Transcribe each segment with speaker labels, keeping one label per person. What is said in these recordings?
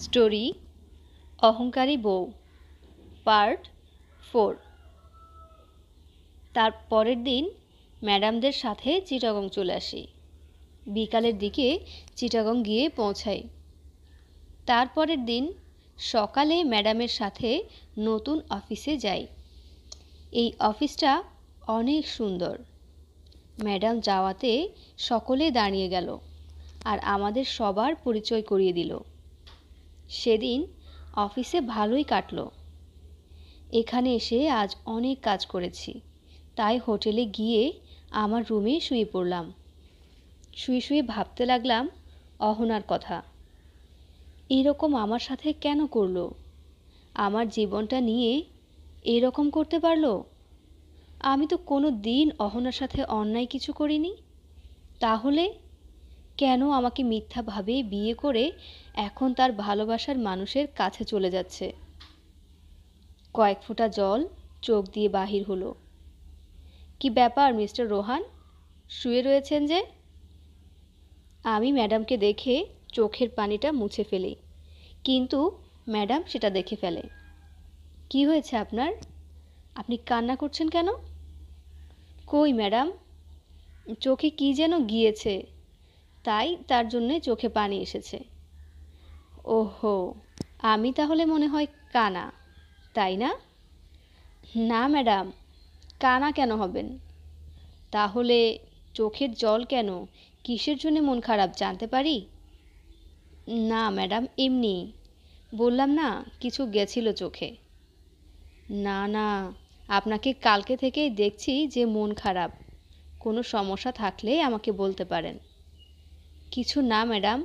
Speaker 1: Story অহংকারী বউ part 4। তার পরের দিন ম্যাডামদের সাথে চিটাগং চলে আসি। বিকালের দিকে চিটাগং গিয়ে পৌঁছাই। তারপরের দিন সকালে ম্যাডামের সাথে নতুন অফিসে যাই। এই অফিসটা অনেক সুন্দর। ম্যাডাম যাওয়াতে সকলে দাঁড়িয়ে গেল আর আমাদের সবার পরিচয় করিয়ে দিল। সেদিন অফিসে ভালোই কাটলো। এখানে এসে আজ অনেক কাজ করেছি, তাই হোটেলে গিয়ে আমার রুমে শুয়ে পড়লাম। শুয়ে শুয়ে ভাবতে লাগলাম অহনার কথা। এরকম আমার সাথে কেন করলো? আমার জীবনটা নিয়ে এরকম করতে পারলো? আমি তো কোনো দিন অহনার সাথে অন্যায় কিছু করিনি। তাহলে কেন আমাকে মিথ্যাভাবে বিয়ে করে এখন তার ভালোবাসার মানুষের কাছে চলে যাচ্ছে? কয়েক ফোঁটা জল চোখ দিয়ে বাহির হলো। কি ব্যাপার মিস্টার রোহান, শুয়ে রয়েছেন যে? আমি ম্যাডামকে দেখে চোখের পানিটা মুছে ফেলি, কিন্তু ম্যাডাম সেটা দেখে ফেলে। কি হয়েছে আপনার? আপনি কান্না করছেন কেন? কই ম্যাডাম, চোখে কি যেন গিয়েছে, তাই তার জন্যে চোখে পানি এসেছে। ওহো, আমি তাহলে মনে হয় কানা, তাই না? না ম্যাডাম, কানা কেন হবেন? তাহলে চোখের জল কেন, কিসের জন্য মন খারাপ জানতে পারি? না ম্যাডাম, এমনি, বললাম না কিছু গেছিল চোখে। না না, আপনাকে কালকে থেকেই দেখছি যে মন খারাপ। কোনো সমস্যা থাকলে আমাকে বলতে পারেন। কিছু না ম্যাডাম।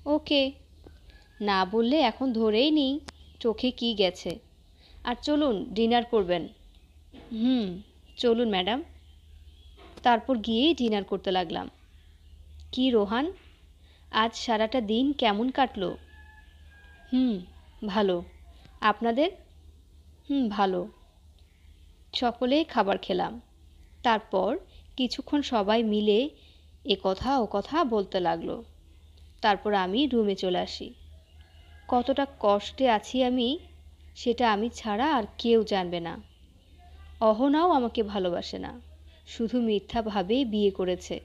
Speaker 1: ওকে, না বললে এখন ধরেই নিই চোখে কি গেছে। আর চলুন ডিনার করবেন। চলুন ম্যাডাম। তারপর গিয়েই ডিনার করতে লাগলাম। কি রোহান, আজ সারাটা দিন কেমন কাটলো? ভালো। আপনাদের? ভালো। সকলেই খাবার খেলাম। তারপর কিছুক্ষণ সবাই মিলে এ কথা ও কথা বলতে লাগলো। তারপর আমি রুমে চলে আসি। কতটা কষ্টে আছি আমি, সেটা আমি ছাড়া আর কেউ জানবে না। অহনাও আমাকে ভালোবাসে না, শুধু মিথ্যাভাবেই বিয়ে করেছে।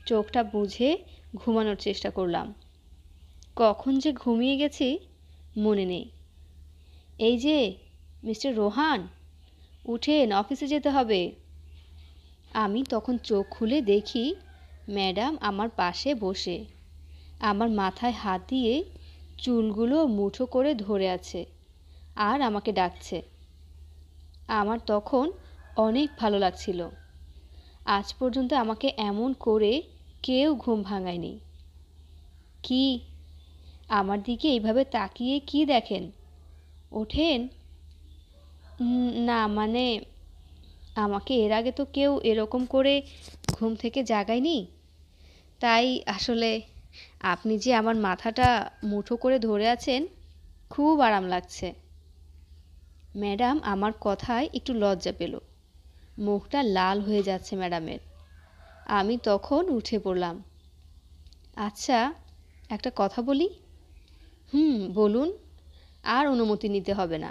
Speaker 1: চোখটা বুঝে ঘুমানোর চেষ্টা করলাম। কখন যে ঘুমিয়ে গেছি মনে নেই। এই যে মিস্টার রোহান, উঠেন, অফিসে যেতে হবে। আমি তখন চোখ খুলে দেখি ম্যাডাম আমার পাশে বসে আমার মাথায় হাত দিয়ে চুলগুলো মুঠো করে ধরে আছে আর আমাকে ডাকছে। আমার তখন অনেক ভালো লাগছিল। আজ পর্যন্ত আমাকে এমন করে কেউ ঘুম ভাঙায়নি। কি, আমার দিকে এইভাবে তাকিয়ে কি দেখেন? ওঠেন। না মানে, আমাকে এর আগে তো কেউ এরকম করে ঘুম থেকে জাগায়নি, তাই আসলে আপনি যে আমার মাথাটা মুঠো করে ধরে আছেন, খুব আরাম লাগছে। ম্যাডাম আমার কথায় একটু লজ্জা পেল। মুখটা লাল হয়ে যাচ্ছে ম্যাডামের। আমি তখন উঠে পড়লাম। আচ্ছা, একটা কথা বলি। বলুন। আর অনুমতি নিতে হবে না।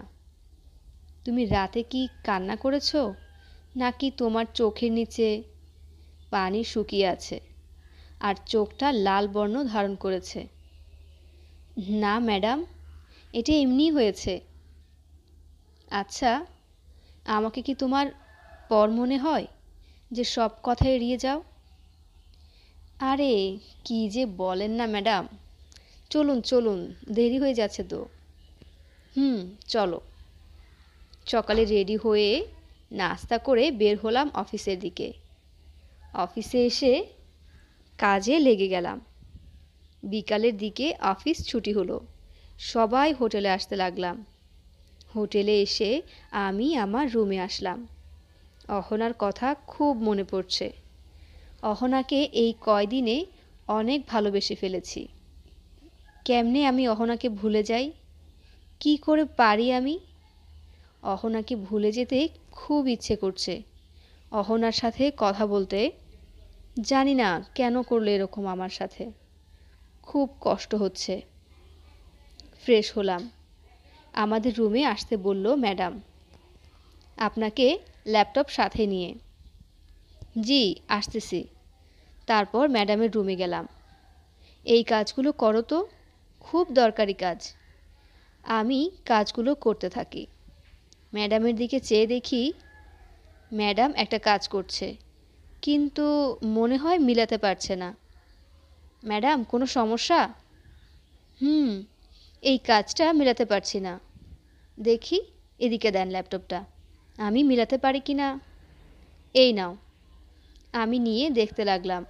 Speaker 1: তুমি রাতে কি কান্না করেছো, নাকি তোমার চোখের নিচে পানি শুকিয়ে আছে আর চোখটা লাল বর্ণ ধারণ করেছে? না ম্যাডাম, এটা এমনিই হয়েছে। আচ্ছা, আমাকে কি তোমার পর মনে হয় যে সব কথা এড়িয়ে যাও? আরে কি যে বলেন না ম্যাডাম, চলুন চলুন, দেরি হয়ে যাচ্ছে তো। চলো। সকালে রেডি হয়ে নাস্তা করে বের হলাম অফিসের দিকে। অফিসে এসে কাজে লেগে গেলাম। বিকালের দিকে অফিস ছুটি হলো। সবাই হোটেলে আসতে লাগলাম। হোটেলে এসে আমি আমার রুমে আসলাম। অহনার কথা খুব মনে পড়ছে। অহনাকে এই কয়দিনে অনেক ভালোবেসে ফেলেছি। কেমনে আমি অহনাকে ভুলে যাই? কি করে পারি আমি? অহনাকে ভুলে যেতে খুব ইচ্ছে করছে। অহনার সাথে কথা বলতে। জানি না কেন করলো এরকম আমার সাথে। খুব কষ্ট হচ্ছে। ফ্রেশ হলাম। আমাদের রুমে আসতে বলল ম্যাডাম, আপনাকে ল্যাপটপ সাথে নিয়ে। জি, আসতেছি। তারপর ম্যাডামের রুমে গেলাম। এই কাজগুলো করো তো, খুব দরকারি কাজ। আমি কাজগুলো করতে থাকি। ম্যাডামের দিকে চেয়ে দেখি ম্যাডাম একটা কাজ করছে, কিন্তু মনে হয় মিলাতে পারছে না। ম্যাডাম, কোনো সমস্যা? হুম, এই কাজটা মিলাতে পারছি না। দেখি, এদিকে দেন ল্যাপটপটা, আমি মিলাতে পারি কি না। এই নাও। আমি নিয়ে দেখতে লাগলাম।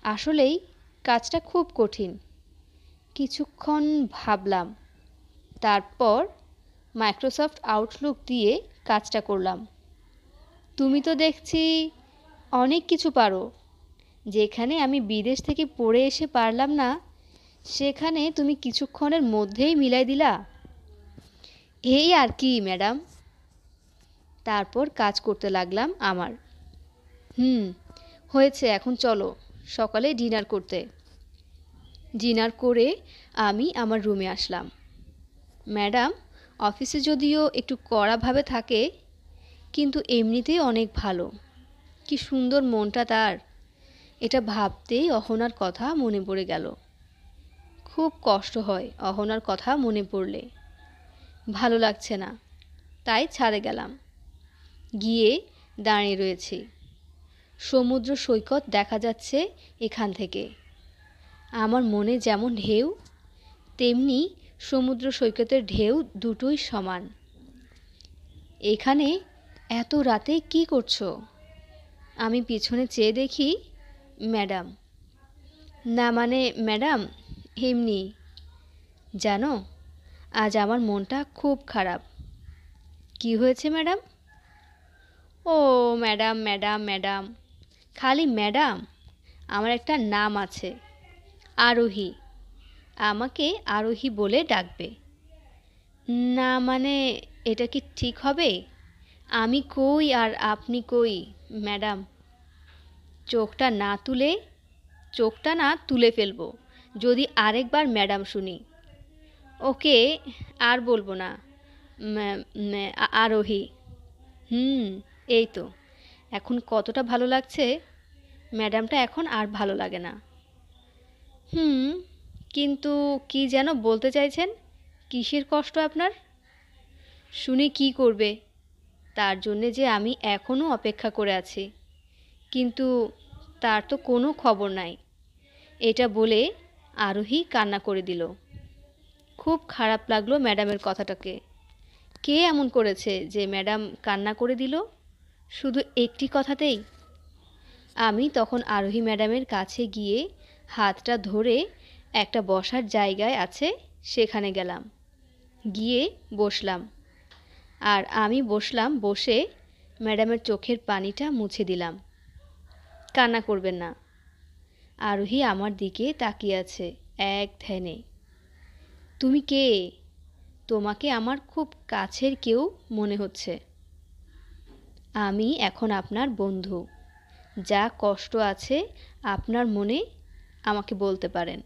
Speaker 1: আসলেই কাজটা খুব কঠিন। কিছুক্ষণ ভাবলাম, তারপর মাইক্রোসফট আউটলুক দিয়ে কাজটা করলাম। তুমি তো দেখছি অনেক কিছু পারো। যেখানে আমি বিদেশ থেকে পড়ে এসে পারলাম না, সেখানে তুমি কিছুক্ষণের মধ্যেই মিলাই দিলা। এই আর কি ম্যাডাম। তারপর কাজ করতে লাগলাম আমার। হয়েছে, এখন চলো সকালে ডিনার করতে। ডিনার করে আমি আমার রুমে আসলাম। ম্যাডাম অফিসে যদিও একটু কড়াভাবে থাকে, কিন্তু এমনিতেই অনেক ভালো। কি সুন্দর মনটা তার। এটা ভাবতেই অহনার কথা মনে পড়ে গেল। খুব কষ্ট হয় অহনার কথা মনে পড়লে। ভালো লাগছে না, তাই ছাদে গেলাম। গিয়ে দাঁড়িয়ে রয়েছি। সমুদ্র সৈকত দেখা যাচ্ছে এখান থেকে। আমার মনে যেমন ঢেউ, তেমনি সমুদ্র সৈকতের ঢেউ দুটোই সমান। এখানে এত রাতে কি করছো? আমি পিছনে চেয়ে দেখি ম্যাডাম। না মানে ম্যাডাম, এমনি। জানো, আজ আমার মনটা খুব খারাপ। কি হয়েছে ম্যাডাম? ও ম্যাডাম ম্যাডাম ম্যাডাম, খালি ম্যাডাম। আমার একটা নাম আছে, আরোহী। আমাকে আরোহী বলে ডাকবে। না মানে, এটা কি ঠিক হবে? আমি কই আর আপনি কই ম্যাডাম? চোখটা না তুলে ফেলবো যদি আরেকবার ম্যাডাম শুনি। ওকে, আর বলবো না। আরোহী। এই তো, এখন কতটা ভালো লাগছে। ম্যাডামটা এখন আর ভালো লাগে না। কিন্তু কি যেন বলতে চাইছেন? কিসের কষ্ট আপনার? শুনে কি করবে? তার জন্যে যে আমি এখনও অপেক্ষা করে আছি, কিন্তু তার তো কোনো খবর নাই। এটা বলে আরোহী কান্না করে দিল। খুব খারাপ লাগলো ম্যাডামের কথাটাকে। কে এমন করেছে যে ম্যাডাম কান্না করে দিল শুধু একটি কথাতেই? আমি তখন আরোহী ম্যাডামের কাছে গিয়ে হাতটা ধরে একটা বসার জায়গায় আছে সেখানে গেলাম। গিয়ে বসলাম। আর আমি বসলাম, বসে ম্যাডামের চোখের পানিটা মুছে দিলাম। কান্না করবেন না। আরোহী আমার দিকে তাকিয়ে আছে এক ধ্যানে। তুমি কে? তোমাকে আমার খুব কাছের কেউ মনে হচ্ছে। আমি এখন আপনার বন্ধু। যা কষ্ট আছে আপনার মনে, আমাকে বলতে পারেন।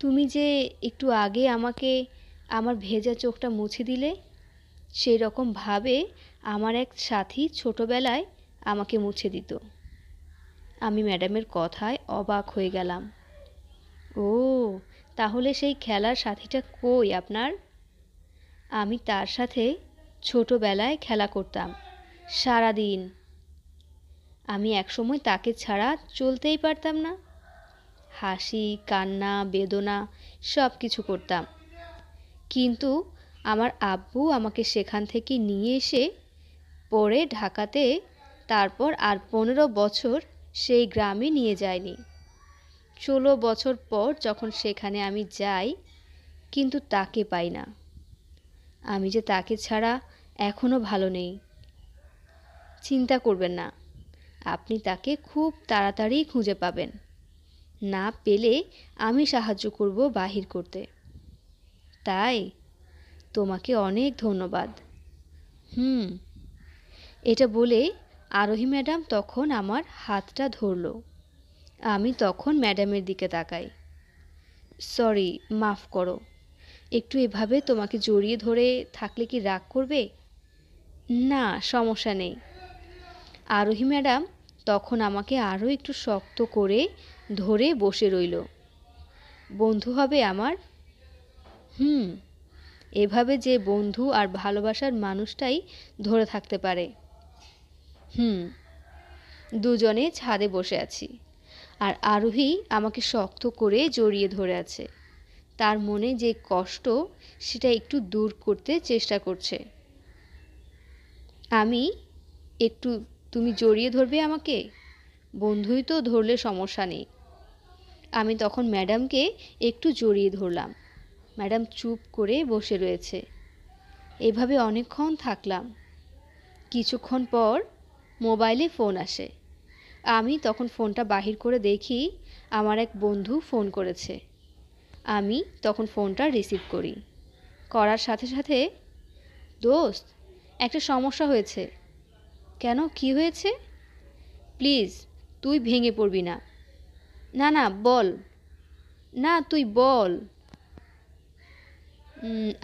Speaker 1: তুমি যে একটু আগে আমাকে আমার ভেজা চোখটা মুছে দিলে, সেই রকমভাবে আমার এক সাথী ছোটবেলায় আমাকে মুছে দিত। আমি ম্যাডামের কথায় অবাক হয়ে গেলাম। ও, তাহলে সেই খেলার সাথীটা কই আপনার? আমি তার সাথে ছোটবেলায় খেলা করতাম সারাদিন। আমি একসময় তাকে ছাড়া চলতেই পারতাম না। হাসি, কান্না, বেদনা সব কিছু করতাম। কিন্তু আমার আব্বু আমাকে সেখান থেকে নিয়ে এসে পরে ঢাকাতে, তারপর আর 15 বছর সেই গ্রামে নিয়ে যায়নি। 16 বছর পর যখন সেখানে আমি যাই, কিন্তু তাকে পাই না। আমি যে তাকে ছাড়া এখনও ভালো নেই। চিন্তা করবেন না, আপনি তাকে খুব তাড়াতাড়ি খুঁজে পাবেন। না পেলে আমি সাহায্য করব বাহির করতে। তাই তোমাকে অনেক ধন্যবাদ। এটা বলে আরোহী ম্যাডাম তখন আমার হাতটা ধরল। আমি তখন ম্যাডামের দিকে তাকাই। সরি, মাফ করো। একটু এভাবে তোমাকে জড়িয়ে ধরে থাকলে কি রাগ করবে? না, সমস্যা নেই। আরোহী ম্যাডাম তখন আমাকে আরও একটু শক্ত করে ধরে বসে রইল। বন্ধু হবে আমার? হুম, এভাবে যে বন্ধু আর ভালোবাসার মানুষটাই ধরে থাকতে পারে। হুম। দুজনে ছাদে বসে আছি, আর আরোহী আমাকে শক্ত করে জড়িয়ে ধরে আছে। তার মনে যে কষ্ট সেটা একটু দূর করতে চেষ্টা করছে। আমি একটু, তুমি জড়িয়ে ধরবে আমাকে? বন্ধুই তো, ধরলে সমস্যা নেই। আমি তখন ম্যাডামকে একটু জড়িয়ে ধরলাম। ম্যাডাম চুপ করে বসে রয়েছে। এভাবে অনেকক্ষণ থাকলাম। কিছুক্ষণ পর মোবাইলে ফোন আসে। আমি তখন ফোনটা বাহির করে দেখি আমার এক বন্ধু ফোন করেছে। আমি তখন ফোনটা রিসিভ করি। করার সাথে সাথে, দোস্ত, একটা সমস্যা হয়েছে। কেন, কি হয়েছে? প্লিজ, তুই ভেঙে পড়বি না। না না, বল। না, তুই বল।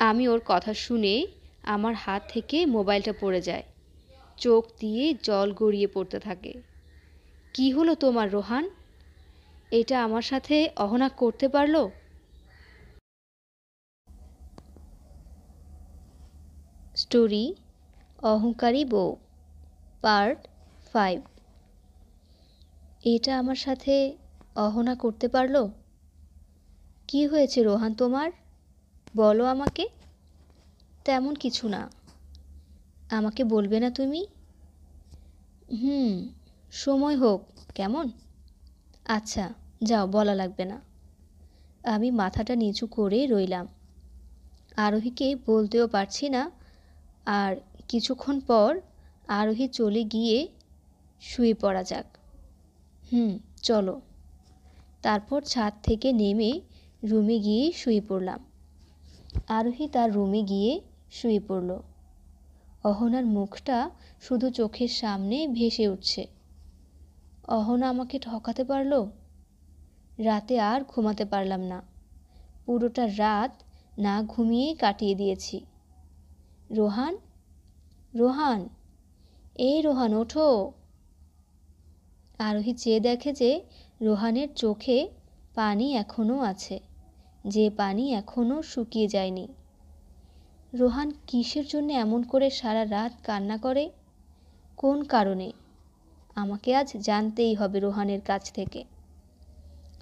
Speaker 1: আমি ওর কথা শুনে আমার হাত থেকে মোবাইলটা পড়ে যায়। চোখ দিয়ে জল গড়িয়ে পড়তে থাকে। কি হলো তোমার রোহান? এটা আমার সাথে অহনা করতে পারলো? স্টোরি অহংকারী বউ, পার্ট 5। এটা আমার সাথে অহনা করতে পারলো? কি হয়েছে রোহান তোমার? বলো আমাকে। তেমন কিছু না। আমাকে বলবে না তুমি? হুম, সময় হোক, কেমন? আচ্ছা, যাও, বলা লাগবে না। আমি মাথাটা নিচু করে রইলাম। আরোহীকে বলতেও পারছি না। আর কিছুক্ষণ পর আরোহী চলে গিয়ে শুয়ে পড়া যাক। চলো। তারপর ছাদ থেকে নেমে রুমে গিয়ে শুয়ে পড়লাম। আরোহী তার রুমে গিয়ে শুয়ে পড়ল। অহনার মুখটা শুধু চোখের সামনে ভেসে উঠছে। অহনা আমাকে ঠকাতে পারলো? রাতে আর ঘুমাতে পারলাম না। পুরোটা রাত না ঘুমিয়ে কাটিয়ে দিয়েছি। রোহান, রোহান, এই রোহান, ওঠো। আরোহী চেয়ে দেখে যে রোহানের চোখে পানি এখনও আছে, যে পানি এখনও শুকিয়ে যায়নি। রোহান কিসের জন্য এমন করে সারা রাত কান্না করে? কোন কারণে? আমাকে আজ জানতেই হবে রোহানের কাছ থেকে।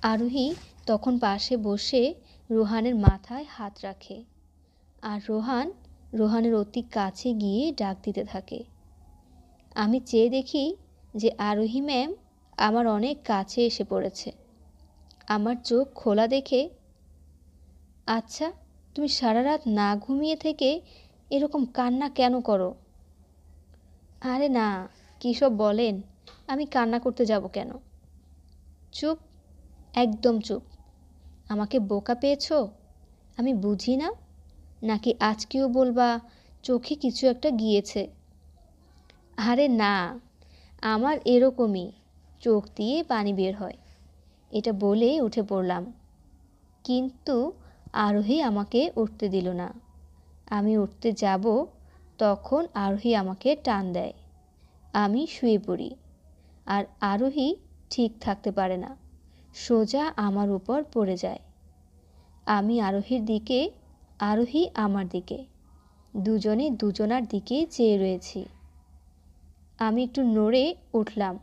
Speaker 1: আরোহী তখন পাশে বসে রোহানের মাথায় হাত রাখে, আর রোহানের অতি কাছে গিয়ে ডাক দিতে থাকে। আমি চেয়ে দেখি যে আরোহী ম্যাম আমার অনেক কাছে এসে পড়েছে। আমার চোখ খোলা দেখে, আচ্ছা, তুমি সারা রাত না ঘুমিয়ে থেকে এরকম কান্না কেন করো? আরে না, কী সব বলেন, আমি কান্না করতে যাব কেন? চুপ, একদম চুপ। আমাকে বোকা পেয়েছো? আমি বুঝি না? নাকি আজকেও বলবা চোখে কিছু একটা গিয়েছে? আরে না, আমার এরকমই, চোখ দিয়ে পানি বের হয়। এটা বলে উঠে পড়লাম। কিন্তু আরোহী আমাকে উঠতে দিল না। আমি উঠতে যাব, তখন আরোহী আমাকে টান দেয়। আমি শুয়ে পড়ি। আর আরোহী ঠিক থাকতে পারে না, সোজা আমার উপর পড়ে যায়। আমি আরোহীর দিকে, আরোহী আমার দিকে, দুজনে দুজনার দিকে চেয়ে রয়েছি। আমি একটু নড়ে উঠলাম।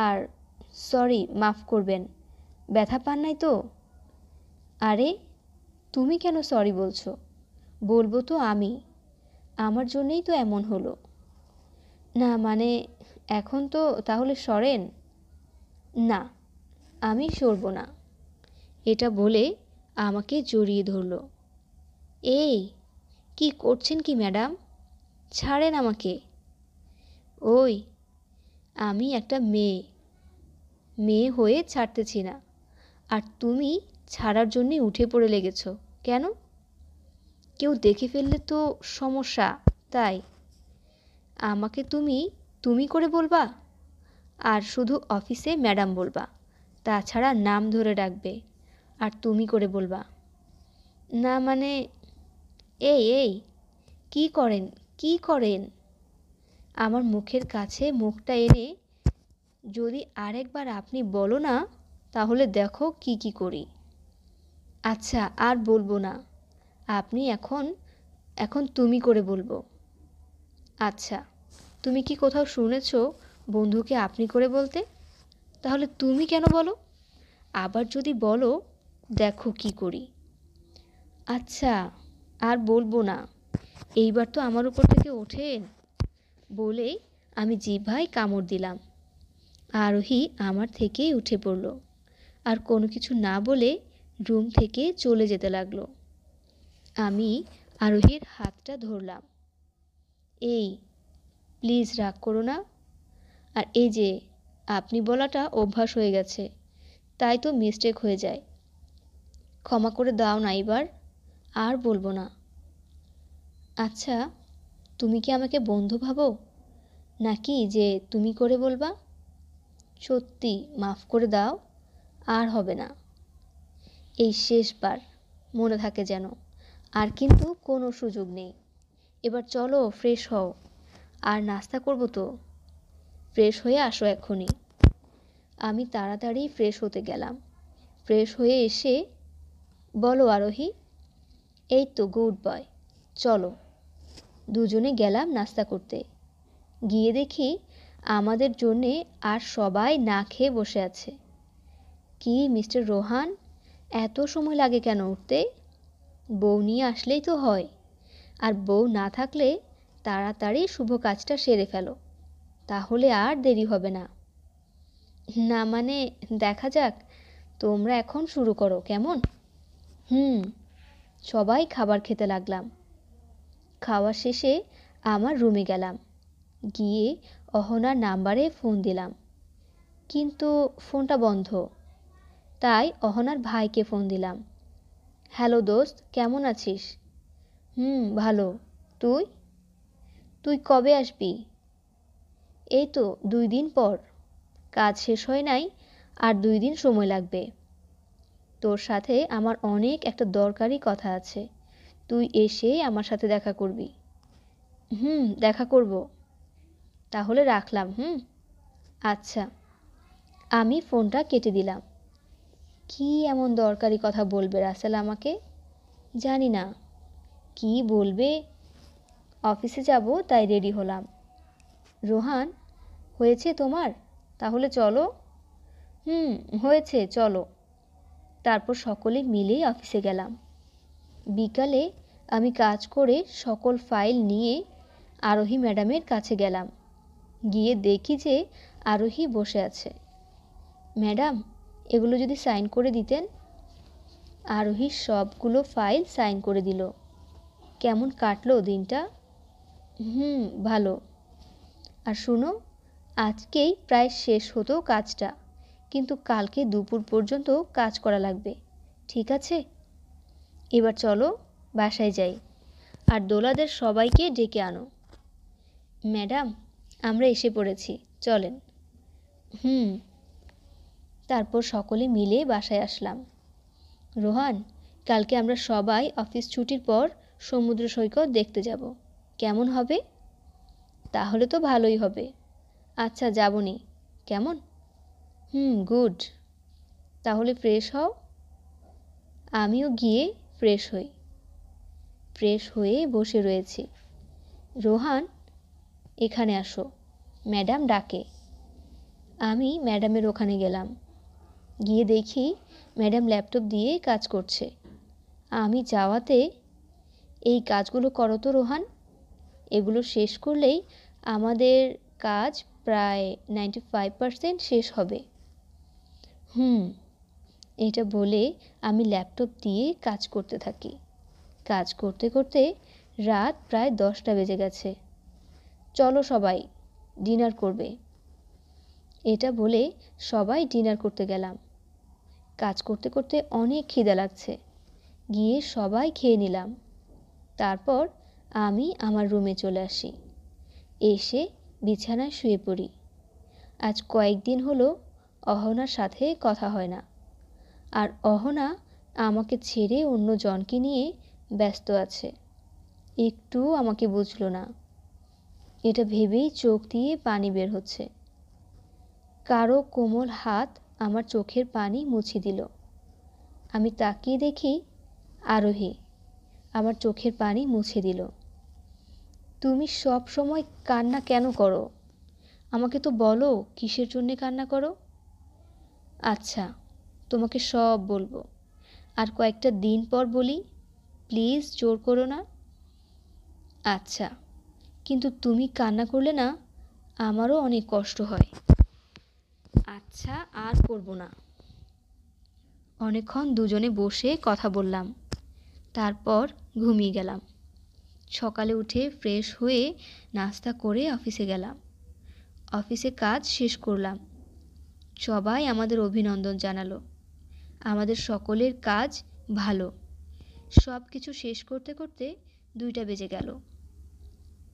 Speaker 1: আর সরি, মাফ করবেন, ব্যথা পান নাই তো? আরে, তুমি কেন সরি বলছো? বলবো তো আমি, আমার জন্যই তো এমন হলো। না মানে, এখন তো তাহলে সরেন। না, আমি সরব না। এটা বলে আমাকে জড়িয়ে ধরল। এই, কি করছেন কি ম্যাডাম? ছাড়েন আমাকে। ওই, আমি একটা মেয়ে, মেয়ে হয়ে ছাড়তেছি না। আর তুমি ছাড়ার জন্যে উঠে পড়ে লেগেছ কেন? কেউ দেখে ফেললে তো সমস্যা, তাই। আমাকে তুমি তুমি করে বলবা, আর শুধু অফিসে ম্যাডাম বলবা, তাছাড়া নাম ধরে ডাকবে, আর তুমি করে বলবা। না মানে, এই কি করেন, কি করেন? আমার মুখের কাছে মুখটা এনে যদি আরেকবার আপনি বলো না, তাহলে দেখো কি কি করি। আচ্ছা, আর বলবো না। আপনি এখন এখন তুমি করে বলবো। আচ্ছা, তুমি কি কোথাও শুনেছো বন্ধুকে আপনি করে বলতে? তাহলে তুমি কেন বলো? আবার যদি বলো, দেখো কি করি। আচ্ছা, আর বলবো না। এইবার তো আমার উপর থেকে ওঠেন। বলেই আমি জিহ্বায় কামড় দিলাম। আরোহী আমার থেকেই উঠে পড়ল, আর কোনো কিছু না বলে রুম থেকে চলে যেতে লাগলো। আমি আরোহীর হাতটা ধরলাম। এই, প্লিজ রাগ করো না। আর এই যে, আপনি বলাটা অভ্যাস হয়ে গেছে, তাই তো মিস্টেক হয়ে যায়। ক্ষমা করে দাও না এবার, আর বলবো না। আচ্ছা, তুমি কি আমাকে বন্ধু ভাবো, নাকি যে তুমি করে বলবা? সত্যি মাফ করে দাও, আর হবে না। এই শেষবার, মনে থাকে যেন। আর কিন্তু কোনো সুযোগ নেই। এবার চলো ফ্রেশ হও, আর নাস্তা করবো তো। ফ্রেশ হয়ে আসো এখনই। আমি তাড়াতাড়ি ফ্রেশ হতে গেলাম। ফ্রেশ হয়ে এসে, বলো আরোহী। এই তো গুড বয়, চলো। দুজনে গেলাম নাস্তা করতে। গিয়ে দেখি আমাদের জন্যে আর সবাই না খেয়ে বসে আছে। কি মিস্টার রোহান, এত সময় লাগে কেন উঠতে? বউ নিয়ে আসলেই তো হয়। আর বউ না থাকলে তাড়াতাড়ি শুভ কাজটা সেরে ফেলো, তাহলে আর দেরি হবে না। না মানে, দেখা যাক। তোমরা এখন শুরু করো কেমন? হুম। সবাই খাবার খেতে লাগলাম। খাওয়া শেষে আমার রুমে গেলাম। গিয়ে অহনার নাম্বারে ফোন দিলাম, কিন্তু ফোনটা বন্ধ। তাই অহনার ভাইকে ফোন দিলাম। হ্যালো দোস্ত, কেমন আছিস? ভালো। তুই? তুই কবে আসবি? এই তো 2 দিন পর। কাজ শেষ হয় নাই, আর 2 দিন সময় লাগবে। তোর সাথে আমার অনেক একটা দরকারি কথা আছে। তুই এসে আমার সাথে দেখা করবি। দেখা করব। তাহলে রাখলাম। আচ্ছা। আমি ফোনটা কেটে দিলাম। কি এমন দরকারি কথা বলবে রাসেল আমাকে? জানি না কি বলবে। অফিসে যাব তাই রেডি হলাম। রোহান, হয়েছে তোমার? তাহলে চলো। হয়েছে, চলো। তারপর সকলে মিলেই অফিসে গেলাম। বিকালে আমি কাজ করে সকল ফাইল নিয়ে আরোহী ম্যাডামের কাছে গেলাম। গিয়ে দেখি যে আরোহী বসে আছে। ম্যাডাম, এগুলো যদি সাইন করে দিতেন। আরোহী সবগুলো ফাইল সাইন করে দিল। কেমন কাটলো দিনটা? ভালো। আর শুনো, আজকেই প্রায় শেষ হতো কাজটা, কিন্তু কালকে দুপুর পর্যন্ত কাজ করা লাগবে, ঠিক আছে? এবার চলো বাসায় যাই, আর দোলাদের সবাইকে ডেকে আনো। ম্যাডাম, আমরা এসে পড়েছি, চলেন। তারপর সকলে মিলে বাসায় আসলাম। রোহান, কালকে আমরা সবাই অফিস ছুটির পর সমুদ্র সৈকত দেখতে যাব, কেমন হবে? তাহলে তো ভালোই হবে। আচ্ছা, যাবনি। কেমন? গুড। তাহলে ফ্রেশ হও। আমিও গিয়ে ফ্রেশ হই। ফ্রেশ হয়ে বসে রয়েছি। রোহান, এখানে আসো, ম্যাডাম ডাকে। আমি ম্যাডামের ওখানে গেলাম। গিয়ে দেখি ম্যাডাম ল্যাপটপ দিয়ে কাজ করছে। আমি যাওয়াতে, এই কাজগুলো করো তো রোহান। এগুলো শেষ করলেই আমাদের কাজ প্রায় 95% শেষ হবে। এটা বলে আমি ল্যাপটপ দিয়ে কাজ করতে থাকি। কাজ করতে করতে রাত প্রায় 10টা বেজে গেছে। চলো সবাই, ডিনার করবে। এটা বলে সবাই ডিনার করতে গেলাম। কাজ করতে করতে অনেক খিদে লাগছে। গিয়ে সবাই খেয়ে নিলাম। তারপর আমি আমার রুমে চলে আসি। এসে বিছানায় শুয়ে পড়ি। আজ কয়েকদিন হলো অহনার সাথে কথা হয় না। আর অহনা আমাকে ছেড়ে অন্য জনকে নিয়ে ব্যস্ত আছে। একটুও আমাকে বুঝলো না। এটা ভেবেই চোখ দিয়ে পানি বের হচ্ছে। কারো কোমল হাত আমার চোখের পানি মুছে দিল। আমি তাকিয়ে দেখি আরোহী আমার চোখের পানি মুছে দিল। তুমি সব সময় কান্না কেন করো? আমাকে তো বলো কিসের জন্যে কান্না করো। আচ্ছা, তোমাকে সব বলবো। আর কয়েকটা দিন পর বলি, প্লিজ জোর করো না। আচ্ছা, কিন্তু তুমি কান্না করলে না আমারও অনেক কষ্ট হয়। আচ্ছা, আর করব না। অনেকক্ষণ দুজনে বসে কথা বললাম, তারপর ঘুমিয়ে গেলাম। সকালে উঠে ফ্রেশ হয়ে নাস্তা করে অফিসে গেলাম। অফিসে কাজ শেষ করলাম। সবাই আমাদের অভিনন্দন জানালো। আমাদের সকলের কাজ ভালো। সব কিছু শেষ করতে করতে 2টা বেজে গেল।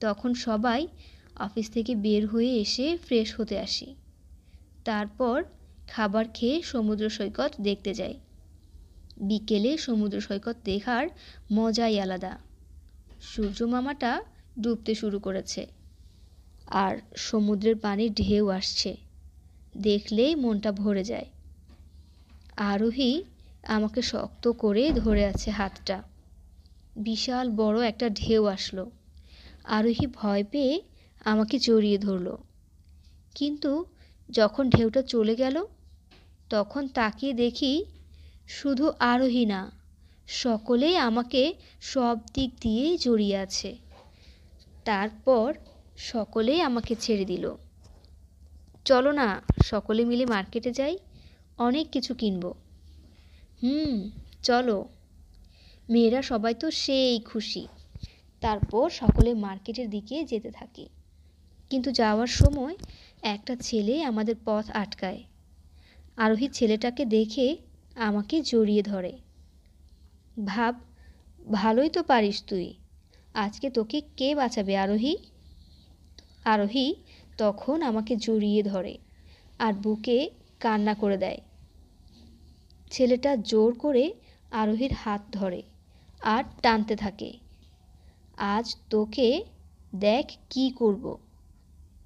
Speaker 1: তখন সবাই অফিস থেকে বের হয়ে এসে ফ্রেশ হতে আসি। তারপর খাবার খেয়ে সমুদ্র সৈকত দেখতে যাই। বিকেলে সমুদ্র সৈকত দেখার মজাই আলাদা। সূর্য মামাটা ডুবতে শুরু করেছে আর সমুদ্রের পানির ঢেউ আসছে। দেখলেই মনটা ভরে যায়। আরোহী আমাকে শক্ত করে ধরে আছে হাতটা। বিশাল বড় একটা ঢেউ আসলো। আরোহী ভয় পেয়ে আমাকে জড়িয়ে ধরলো। কিন্তু যখন ঢেউটা চলে গেল তখন তাকিয়ে দেখি শুধু আরোহী না, সকলেই আমাকে সব দিক দিয়েই জড়িয়ে আছে। তারপর সকলেই আমাকে ছেড়ে দিল। চলো না সকলে মিলে মার্কেটে যাই, অনেক কিছু কিনবো। চলো। মেয়েরা সবাই তো সেই খুশি। তারপর সকলে মার্কেটের দিকে যেতে থাকি। কিন্তু যাওয়ার সময় একটা ছেলে আমাদের পথ আটকায়। আরোহী ছেলেটাকে দেখে আমাকে জড়িয়ে ধরে। ভাব, ভালোই তো পারিস তুই। আজকে তোকে কে বাঁচাবে আরোহী? আরোহী তখন আমাকে জড়িয়ে ধরে আর বুকে কান্না করে দেয়। ছেলেটা জোর করে আরোহীর হাত ধরে আর টানতে থাকে। আজ তোকে দেখ কি করব।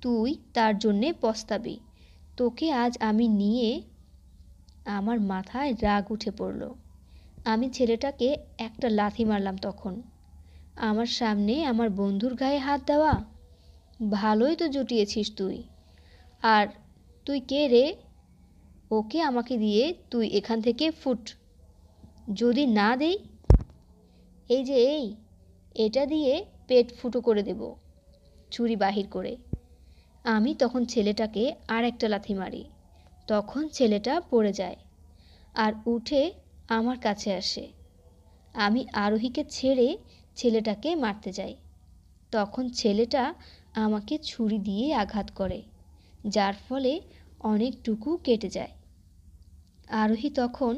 Speaker 1: তুই তার জন্যে পস্তাবি। তোকে আজ আমি নিয়ে। আমার মাথায় রাগ উঠে পড়ল। আমি ছেলেটাকে একটা লাথি মারলাম তখন। আমার সামনে আমার বন্ধুর গায়ে হাত দেওয়া? ভালোই তো জুটিয়েছিস তুই। আর তুই কে রে? ওকে আমাকে দিয়ে তুই এখান থেকে ফুট। যদি না দেই, এই যে এটা দিয়ে পেট ফুটো করে দেব ছুরি বাহির করে। আমি তখন ছেলেটাকে আর একটা লাথি মারি। তখন ছেলেটা পড়ে যায় আর উঠে আমার কাছে আসে। আমি আরোহীকে ছেড়ে ছেলেটাকে মারতে যাই। তখন ছেলেটা আমাকে ছুরি দিয়ে আঘাত করে, যার ফলে অনেকটুকু কেটে যায়। আরোহী তখন